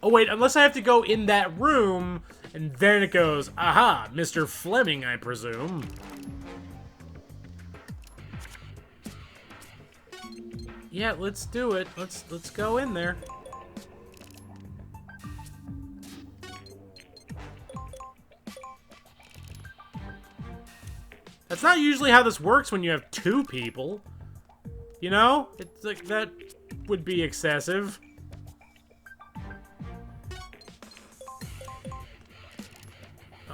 Oh, wait, unless I have to go in that room, and then it goes, aha, Mr. Fleming, I presume. Yeah, let's do it. Let's go in there. That's not usually how this works when you have two people. You know? It's like, that would be excessive.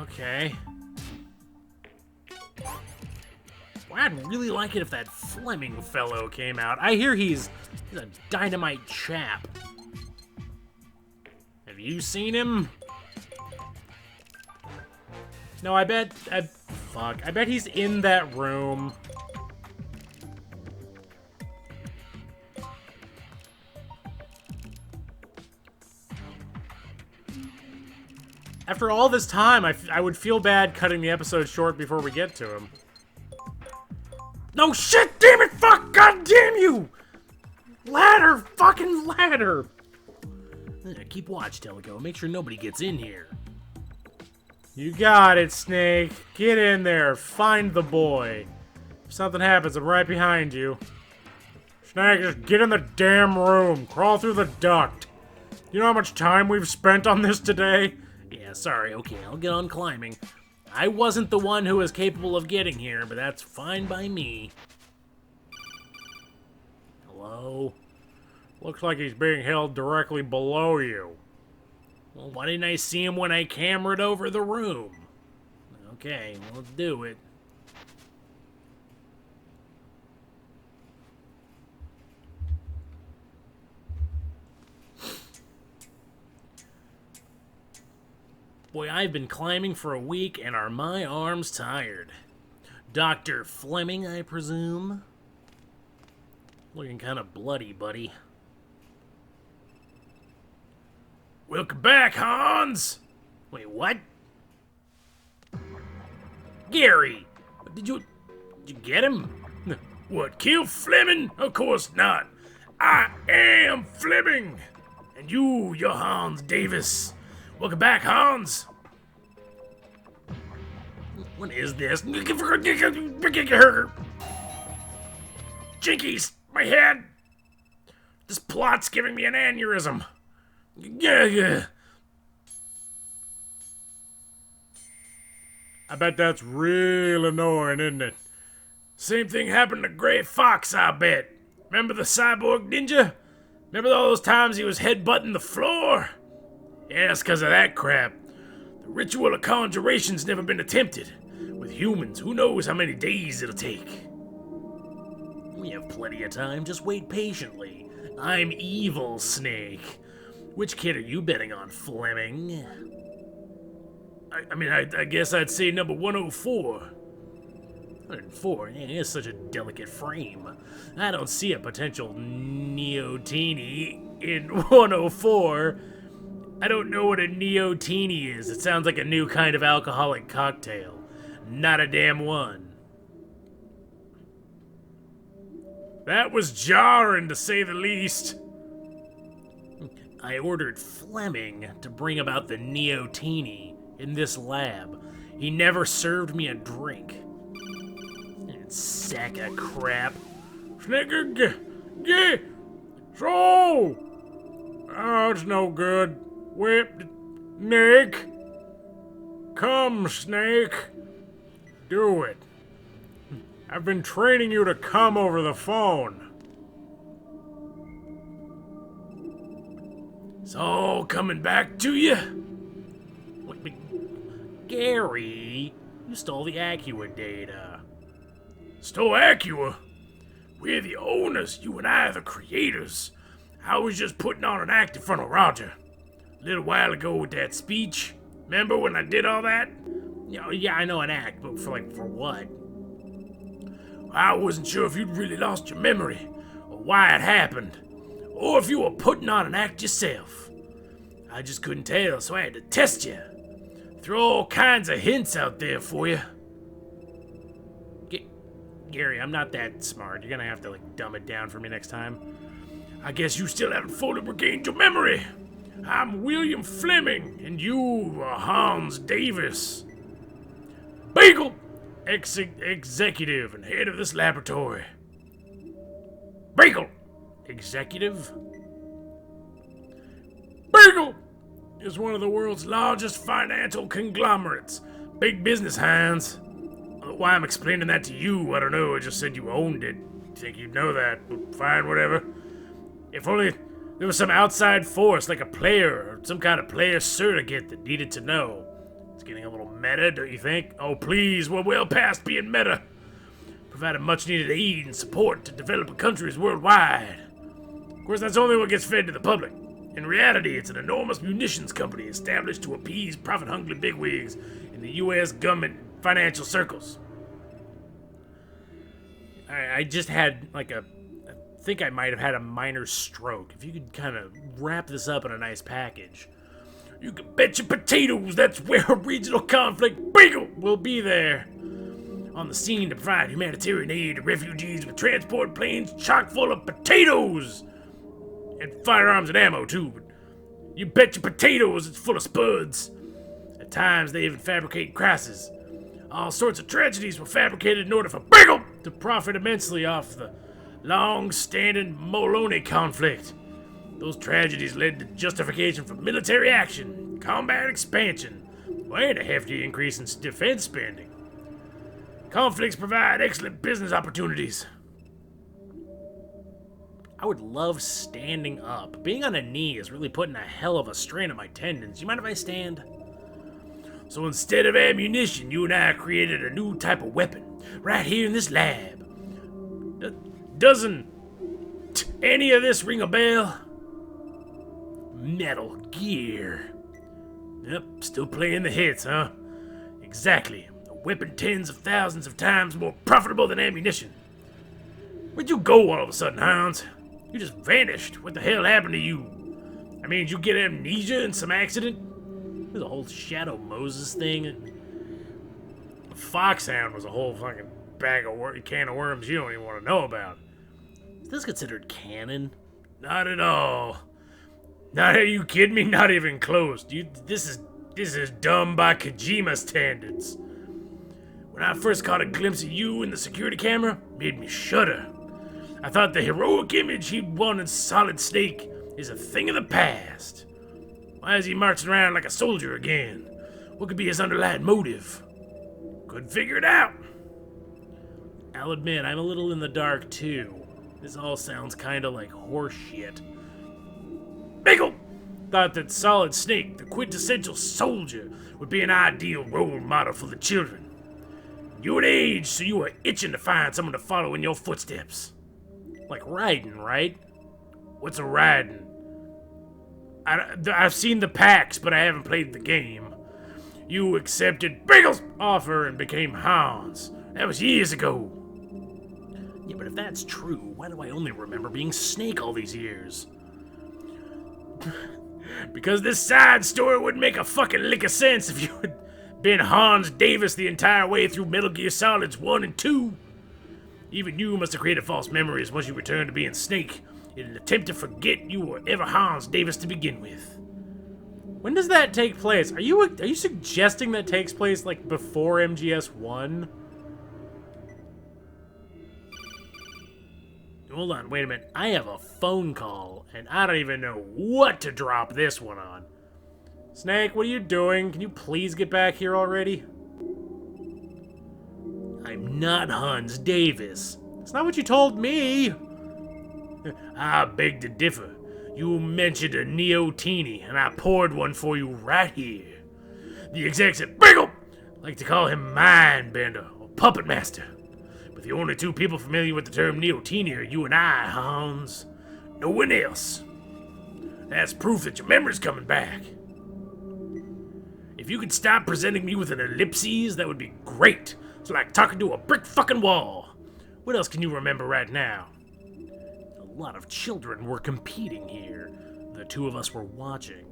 Okay. Well, I'd really like it if that Fleming fellow came out. I hear he's a dynamite chap. Have you seen him? No, I bet he's in that room. After all this time, I would feel bad cutting the episode short before we get to him. No shit, damn it, fuck, god damn you! Ladder, fucking ladder! Keep watch, Teleco. Make sure nobody gets in here. You got it, Snake. Get in there. Find the boy. If something happens, I'm right behind you. Snake, just get in the damn room. Crawl through the duct. You know how much time we've spent on this today? Yeah, sorry. Okay, I'll get on climbing. I wasn't the one who was capable of getting here, but that's fine by me. Hello? Looks like he's being held directly below you. Well, why didn't I see him when I cameraed over the room? Okay, well, let's do it. Boy, I've been climbing for a week, and are my arms tired? Dr. Fleming, I presume? Looking kind of bloody, buddy. Welcome back, Hans! Wait, what? Gary! Did you get him? What, kill Fleming? Of course not. I am Fleming! And you're Hans Davis. Welcome back, Hans! What is this? Jinkies! My head! This plot's giving me an aneurysm. Yeah. I bet that's real annoying, isn't it? Same thing happened to Gray Fox, I bet. Remember the cyborg ninja? Remember all those times he was headbutting the floor? Yeah, it's because of that crap. The ritual of conjuration's never been attempted. With humans, who knows how many days it'll take. We have plenty of time, just wait patiently. I'm evil, Snake. Which kid are you betting on, Fleming? I guess I'd say number 104. 104? Yeah, he has such a delicate frame. I don't see a potential Neo-tini in 104. I don't know what a Neo-tini is. It sounds like a new kind of alcoholic cocktail. Not a damn one. That was jarring, to say the least. I ordered Fleming to bring about the Neo-tini in this lab. He never served me a drink. Sack of crap. Snake, so! Oh, it's no good. Whip, Nick. Come, Snake. Do it. I've been training you to come over the phone. It's all coming back to you? Wait, but Gary, you stole the Acua data. Stole Acua? We're the owners, you and I are the creators. I was just putting on an act in front of Roger. A little while ago with that speech. Remember when I did all that? Yeah, I know an act, but for what? I wasn't sure if you'd really lost your memory, or why it happened, or if you were putting on an act yourself. I just couldn't tell, so I had to test you. Throw all kinds of hints out there for you. Gary, I'm not that smart. You're gonna have to, dumb it down for me next time. I guess you still haven't fully regained your memory. I'm William Fleming, and you are Hans Davis. Beagle! Executive and head of this laboratory. Beagle! Executive? Beagle is one of the world's largest financial conglomerates. Big business, Hans. Why I'm explaining that to you, I don't know. I just said you owned it. Think you'd know that. Fine, whatever. If only there was some outside force, like a player, or some kind of player surrogate that needed to know. It's getting a little meta, don't you think? Oh, please, we're well past being meta. Providing much-needed aid and support to developing countries worldwide. Of course, that's only what gets fed to the public. In reality, it's an enormous munitions company established to appease profit-hungry bigwigs in the U.S. government financial circles. I just had, like, I think I might have had a minor stroke. If you could kind of wrap this up in a nice package. You can bet your potatoes that's where a regional conflict Beagle will be there. On the scene to provide humanitarian aid to refugees with transport planes chock full of potatoes. And firearms and ammo, too. But you bet your potatoes it's full of spuds. At times, they even fabricate crosses. All sorts of tragedies were fabricated in order for Beagle to profit immensely off the long-standing Moloney conflict. Those tragedies led to justification for military action, combat expansion, and a hefty increase in defense spending. Conflicts provide excellent business opportunities. I would love standing up. Being on a knee is really putting a hell of a strain on my tendons. You mind if I stand? So instead of ammunition, you and I created a new type of weapon right here in this lab. Doesn't any of this ring a bell? Metal Gear. Yep, still playing the hits, huh? Exactly. A weapon tens of thousands of times more profitable than ammunition. Where'd you go all of a sudden, Hans? You just vanished. What the hell happened to you? I mean, did you get amnesia in some accident? There's a whole Shadow Moses thing. Foxhound was a whole fucking can of worms you don't even want to know about. Is this considered canon? Not at all. Not, are you kidding me? Not even close. This is dumb by Kojima standards. When I first caught a glimpse of you in the security camera, it made me shudder. I thought the heroic image he'd won in Solid Snake is a thing of the past. Why is he marching around like a soldier again? What could be his underlying motive? Couldn't figure it out. I'll admit, I'm a little in the dark too. This all sounds kinda like horse shit. Beagle thought that Solid Snake, the quintessential soldier, would be an ideal role model for the children. You were age, so you were itching to find someone to follow in your footsteps. Like riding, right? What's a riding? I've seen the packs, but I haven't played the game. You accepted Beagle's offer and became Hans. That was years ago. Yeah, but if that's true, why do I only remember being Snake all these years? Because this side story wouldn't make a fucking lick of sense if you had been Hans Davis the entire way through Metal Gear Solids 1 and 2. Even you must have created false memories once you returned to being Snake in an attempt to forget you were ever Hans Davis to begin with. When does that take place? Are you suggesting that takes place like before MGS 1? Hold on, wait a minute. I have a phone call, and I don't even know what to drop this one on. Snake, what are you doing? Can you please get back here already? I'm not Hans Davis. That's not what you told me. I beg to differ. You mentioned a Neo-tinis, and I poured one for you right here. The exec said, Beagle! I like to call him Mind Bender, or Puppet Master. But the only two people familiar with the term Neo-tinis are you and I, Hans. No one else. That's proof that your memory's coming back. If you could stop presenting me with an ellipses, that would be great. It's like talking to a brick fucking wall. What else can you remember right now? A lot of children were competing here. The two of us were watching.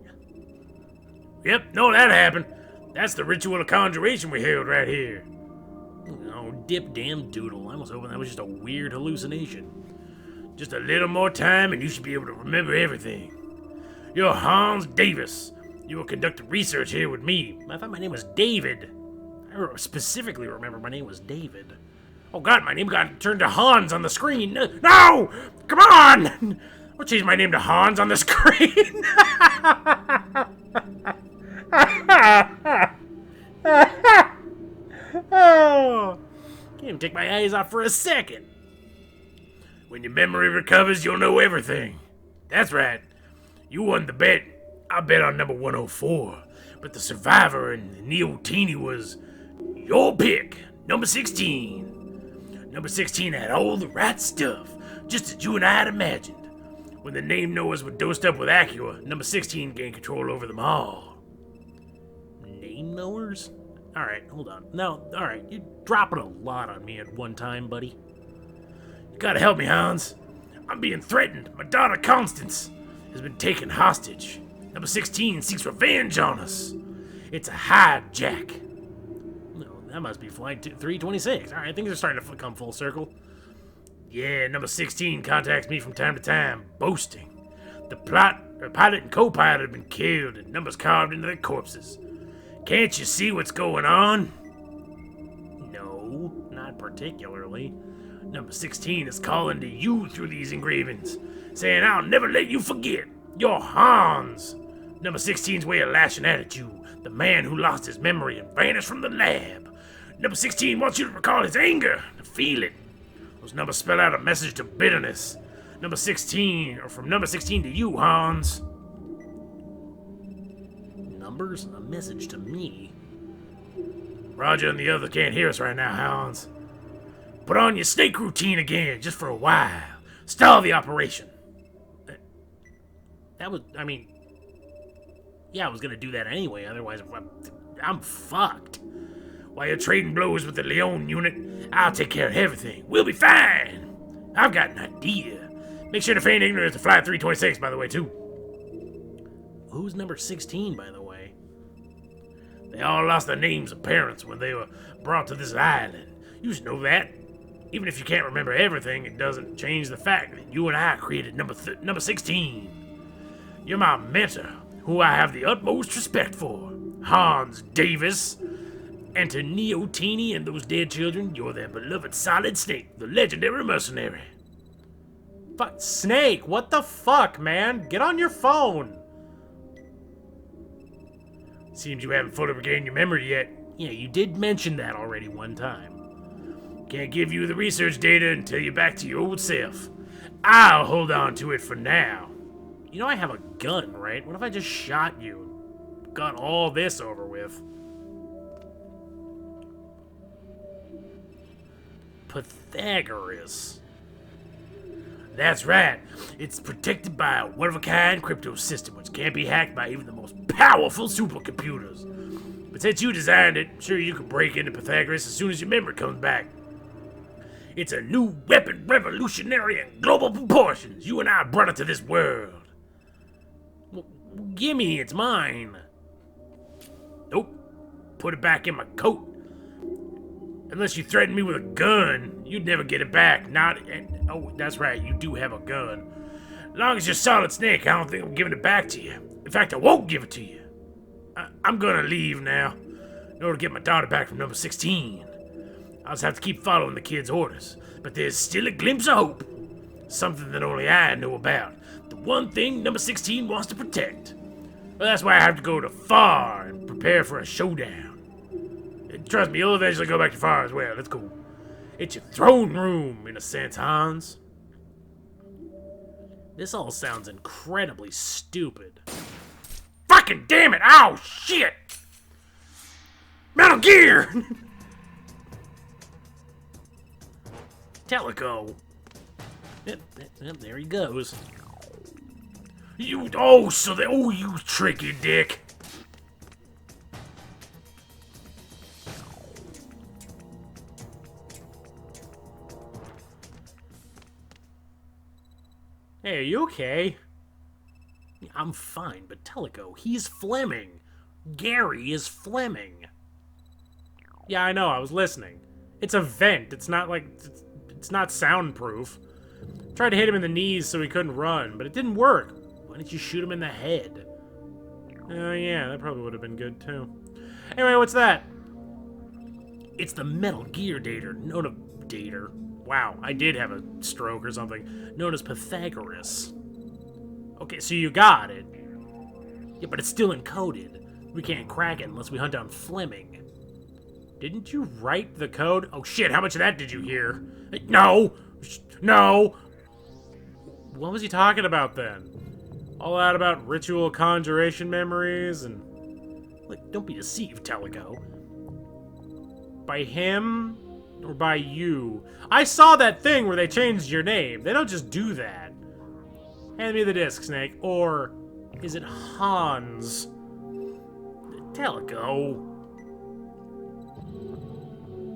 Yep, no, that happened. That's the ritual of conjuration we held right here. Oh, dip damn doodle. I was hoping that was just a weird hallucination. Just a little more time and you should be able to remember everything. You're Hans Davis. You will conduct research here with me. I thought my name was David. I specifically remember my name was David. Oh god, my name got turned to Hans on the screen. No! Come on! I'll change my name to Hans on the screen. Oh, can't even take my eyes off for a second. When your memory recovers, you'll know everything. That's right. You won the bet. I bet on number 104. But the survivor in the Neo-tinis was your pick, number 16. Number 16 had all the right stuff, just as you and I had imagined. When the name knowers were dosed up with Acura, number 16 gained control over them all. Name knowers? Alright, hold on. No, alright, you're dropping a lot on me at one time, buddy. You gotta help me, Hans. I'm being threatened. My daughter, Constance, has been taken hostage. Number 16 seeks revenge on us. It's a hijack. No, that must be flight 326. Alright, things are starting to come full circle. Yeah, number 16 contacts me from time to time, boasting. The pilot and co-pilot have been killed and numbers carved into their corpses. Can't you see what's going on? No, not particularly. Number 16 is calling to you through these engravings, saying I'll never let you forget. You're Hans. Number 16's way of lashing out at you, the man who lost his memory and vanished from the lab. Number 16 wants you to recall his anger, to feel it. Those numbers spell out a message to bitterness. Number 16, or from number 16 to you, Hans. Numbers? A message to me? Roger and the other can't hear us right now, Hans. Put on your snake routine again, just for a while. Stall the operation. That was, I mean... Yeah, I was gonna do that anyway, otherwise I'm fucked. While you're trading blows with the Leon unit, I'll take care of everything. We'll be fine. I've got an idea. Make sure to feign ignorance to flight 326, by the way, too. Who's number 16, by the way? They all lost their names and parents when they were brought to this island. You should know that. Even if you can't remember everything, it doesn't change the fact that you and I created number 16. You're my mentor, who I have the utmost respect for, Hans Davis. And to Neo-tinis and those dead children, you're their beloved Solid Snake, the legendary mercenary. Fuck, Snake, what the fuck, man? Get on your phone. Seems you haven't fully regained your memory yet. Yeah, you did mention that already one time. Can't give you the research data until you're back to your old self. I'll hold on to it for now. You know I have a gun, right? What if I just shot you and got all this over with? Pythagoras. That's right. It's protected by a one-of-a-kind crypto system which can't be hacked by even the most powerful supercomputers. But since you designed it, I'm sure you can break into Pythagoras as soon as your memory comes back. It's a new weapon, revolutionary in global proportions. You and I brought it to this world. Well, gimme, it's mine. Nope. Put it back in my coat. Unless you threaten me with a gun, you'd never get it back. Oh, that's right, you do have a gun. As long as you're Solid Snake, I don't think I'm giving it back to you. In fact, I won't give it to you. I'm gonna leave now, in order to get my daughter back from number 16. I'll just have to keep following the kid's orders. But there's still a glimpse of hope. Something that only I know about. The one thing number 16 wants to protect. Well, that's why I have to go to Far and prepare for a showdown. Trust me, you'll eventually go back to Far as well. It's cool. It's your throne room, in a sense, Hans. This all sounds incredibly stupid. Fucking damn it! Ow, shit! Metal Gear! Teleco. Yep, there he goes. You tricky dick. Hey, are you okay? I'm fine, but Teleco, he's Fleming. Gary is Fleming. Yeah, I know, I was listening. It's a vent, it's not like... It's not soundproof. Tried to hit him in the knees so he couldn't run, but it didn't work. Why didn't you shoot him in the head? Oh, yeah, that probably would have been good, too. Anyway, what's that? It's the Metal Gear dater, known as... Dater? Wow, I did have a stroke or something. Known as Pythagoras. Okay, so you got it. Yeah, but it's still encoded. We can't crack it unless we hunt down Fleming. Didn't you write the code? Oh shit, how much of that did you hear? No! No! What was he talking about then? All that about ritual conjuration memories and... Like, don't be deceived, Teleco. By him or by you? I saw that thing where they changed your name. They don't just do that. Hand me the disc, Snake. Or is it Hans? Teleco.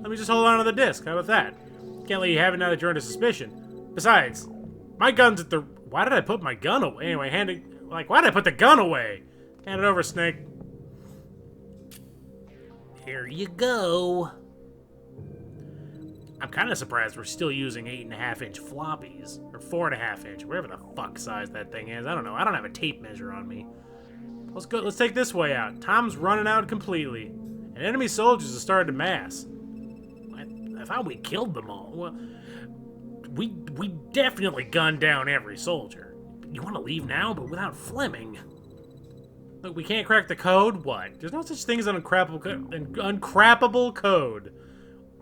Let me just hold on to the disc. How about that? Can't let you have it now that you're under suspicion. Besides, my gun's at the... Why did I put my gun away? Anyway, hand it... Like, why did I put the gun away? Hand it over, Snake. Here you go. I'm kind of surprised we're still using 8.5-inch floppies. Or 4.5-inch, whatever the fuck size that thing is. I don't know. I don't have a tape measure on me. Let's go. Let's take this way out. Time's running out completely. And enemy soldiers have started to mass. I thought we killed them all. Well, we definitely gunned down every soldier. You want to leave now, but without Fleming? Look, we can't crack the code? What? There's no such thing as an uncrappable code.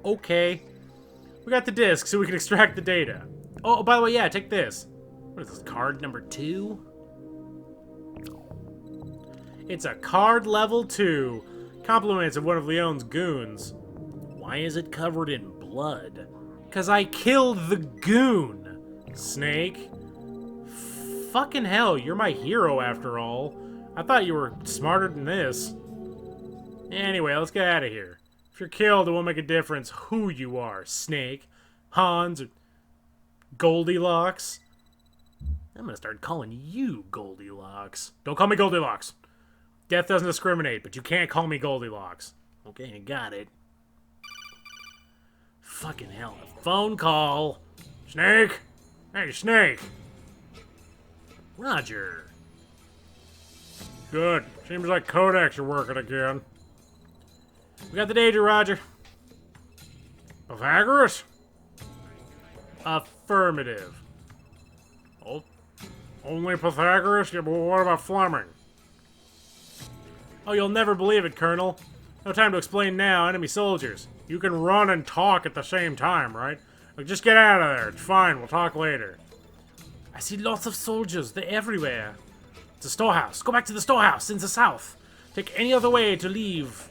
Okay. We got the disc, so we can extract the data. Oh, by the way, yeah, take this. What is this, card number 2? It's a card level 2. Compliments of one of Leon's goons. Why is it covered in blood? 'Cause I killed the goon, Snake. Fucking hell, you're my hero after all. I thought you were smarter than this. Anyway, let's get out of here. If you're killed, it won't make a difference who you are, Snake, Hans, or Goldilocks. I'm gonna start calling you Goldilocks. Don't call me Goldilocks. Death doesn't discriminate, but you can't call me Goldilocks. Okay, I got it. Fucking hell, a phone call. Snake? Hey, Snake. Roger. Good. Seems like Codex are working again. We got the danger, Roger. Pythagoras? Affirmative. Oh, only Pythagoras? Yeah, but what about Fleming? Oh, you'll never believe it, Colonel. No time to explain now. Enemy soldiers. You can run and talk at the same time, right? Look, just get out of there. It's fine. We'll talk later. I see lots of soldiers. They're everywhere. It's a storehouse. Go back to the storehouse in the south. Take any other way to leave.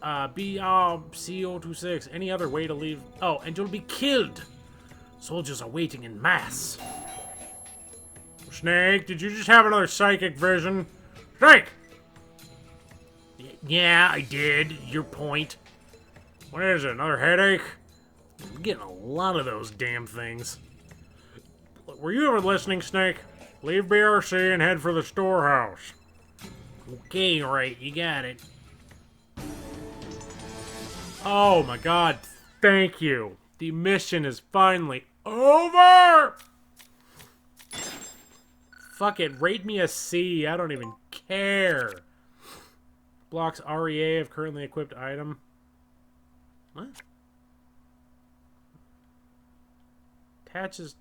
BRCO26. Any other way to leave. Oh, and you'll be killed. Soldiers are waiting in mass. Snake, did you just have another psychic vision? Snake! Yeah, I did. Your point. What is it, another headache? I'm getting a lot of those damn things. Were you ever listening, Snake? Leave BRC and head for the storehouse. Okay, right, you got it. Oh my god, thank you. The mission is finally over! Fuck it, rate me a C. I don't even care. Blocks REA of currently equipped item. What? Attaches...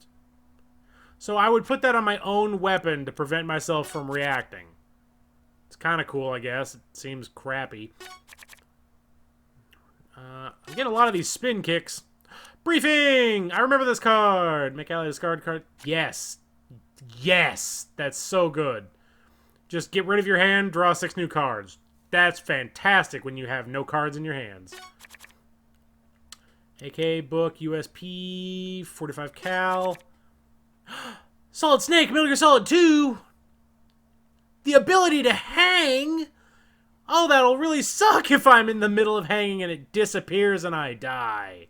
So I would put that on my own weapon to prevent myself from reacting. It's kind of cool, I guess. It seems crappy. I'm getting a lot of these spin kicks. Briefing! I remember this card. Make ally discard card. Yes. Yes. That's so good. Just get rid of your hand, draw 6 new cards. That's fantastic when you have no cards in your hands. AK, book, USP, 45 cal. Solid Snake, Metal Gear Solid 2! The ability to hang? Oh, that'll really suck if I'm in the middle of hanging and it disappears and I die.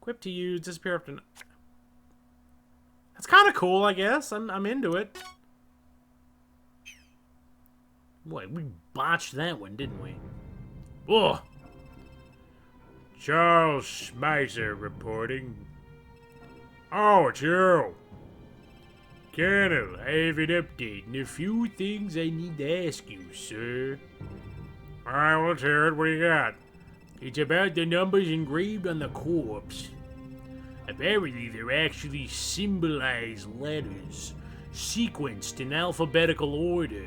Equip to use, disappear up to... That's kind of cool, I guess. I'm into it. Boy, we botched that one, didn't we? Ugh. Charles Schmeisser reporting. Oh, it's you. Colonel, I have an update and a few things I need to ask you, sir. Alright, well, let's hear it. What do you got? It's about the numbers engraved on the corpse. Apparently, they're actually symbolized letters, sequenced in alphabetical order.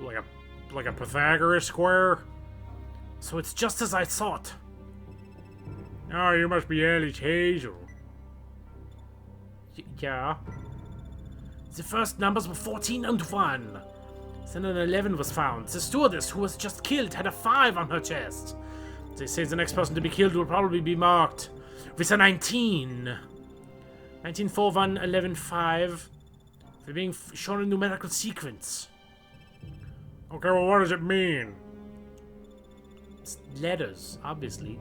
Like a Pythagoras square? So it's just as I thought. Oh, you must be Alice Hazel. Yeah. The first numbers were 14 and 1. Then an 11 was found. The stewardess who was just killed had a 5 on her chest. They say the next person to be killed will probably be marked with a 19. 19, 4, 1, 11, 5. They're being shown in numerical sequence. Okay, well, what does it mean? It's letters, obviously.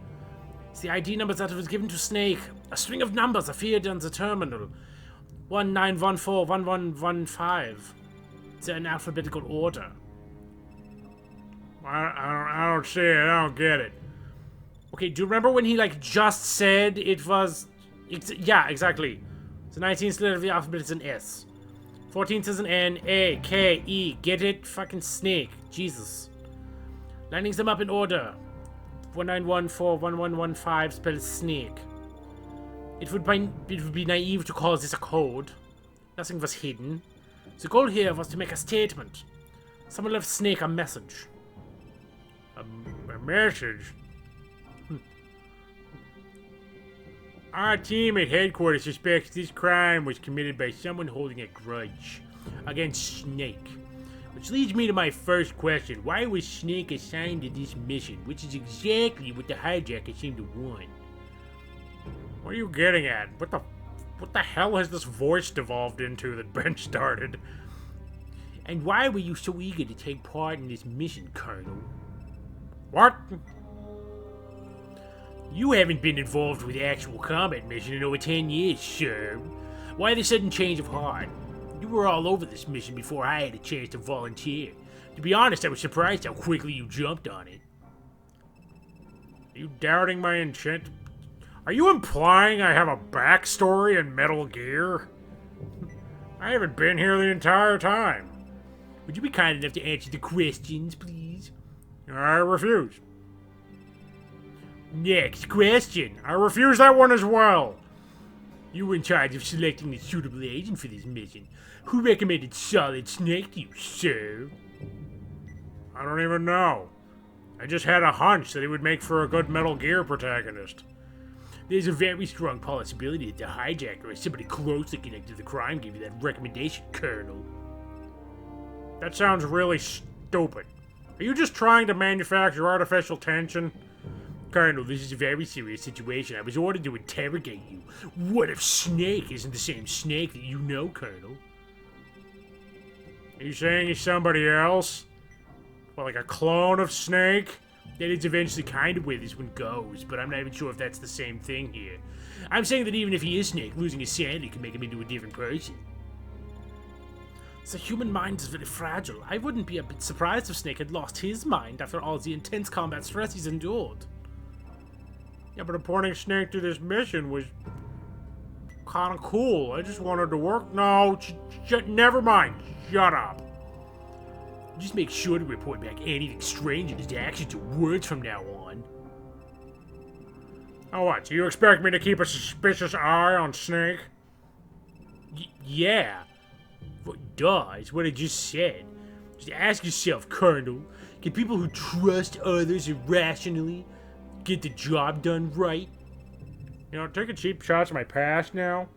It's the ID numbers that was given to Snake. A string of numbers appeared on the terminal. 19141115. They're in alphabetical order. I don't see it. I don't get it. Okay, do you remember when he, like, just said it was... yeah, exactly. The 19th letter of the alphabet is an S. 14th is an N, A, K, E. Get it? Fucking Snake. Jesus. Lining them up in order. 19141115 spells Snake. It would be naive to call this a code. Nothing was hidden. The goal here was to make a statement. Someone left Snake a message. A message? Our team at headquarters suspects this crime was committed by someone holding a grudge against Snake. Which leads me to my first question. Why was Snake assigned to this mission? Which is exactly what the hijacker seemed to want. What are you getting at? What the hell has this voice devolved into that Ben started? And why were you so eager to take part in this mission, Colonel? What? You haven't been involved with the actual combat mission in over 10 years, sir. Why the sudden change of heart? You were all over this mission before I had a chance to volunteer. To be honest, I was surprised how quickly you jumped on it. Are you doubting my intent? Are you implying I have a backstory in Metal Gear? I haven't been here the entire time. Would you be kind enough to answer the questions, please? I refuse. Next question. I refuse that one as well. You were in charge of selecting the suitable agent for this mission. Who recommended Solid Snake to you, sir? I don't even know. I just had a hunch that he would make for a good Metal Gear protagonist. There's a very strong possibility that the hijacker or somebody closely connected to the crime gave you that recommendation, Colonel. That sounds really stupid. Are you just trying to manufacture artificial tension? Colonel, this is a very serious situation. I was ordered to interrogate you. What if Snake isn't the same Snake that you know, Colonel? Are you saying he's somebody else? Well, like a clone of Snake? That is eventually kind of where this one goes, but I'm not even sure if that's the same thing here. I'm saying that even if he is Snake, losing his sanity can make him into a different person. The human mind is very fragile. I wouldn't be a bit surprised if Snake had lost his mind after all the intense combat stress he's endured. Yeah, but appointing Snake to this mission was kind of cool. I just wanted to work. No, never mind. Shut up. Just make sure to report back anything strange in his actions or words from now on. Oh, what? Do you expect me to keep a suspicious eye on Snake? Yeah. Well, duh, it's what I just said. Just ask yourself, Colonel, can people who trust others irrationally get the job done right? You know, taking cheap shots at my past now?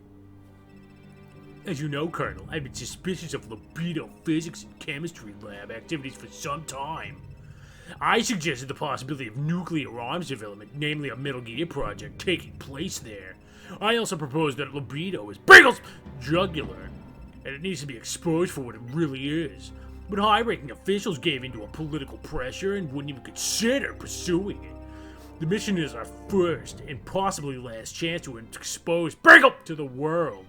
As you know, Colonel, I've been suspicious of libido physics and chemistry lab activities for some time. I suggested the possibility of nuclear arms development, namely a Metal Gear project, taking place there. I also proposed that libido is Bagels' jugular, and it needs to be exposed for what it really is. But high-ranking officials gave in to a political pressure and wouldn't even consider pursuing it. The mission is our first and possibly last chance to expose Bagel to the world.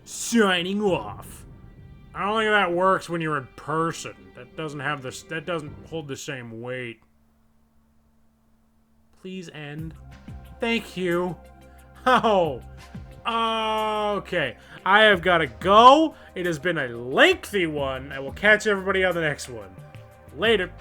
Signing off. I don't think that works when you're in person. That doesn't have this. That doesn't hold the same weight. Please end. Thank you. Oh. Okay. I have got to go. It has been a lengthy one. I will catch everybody on the next one. Later.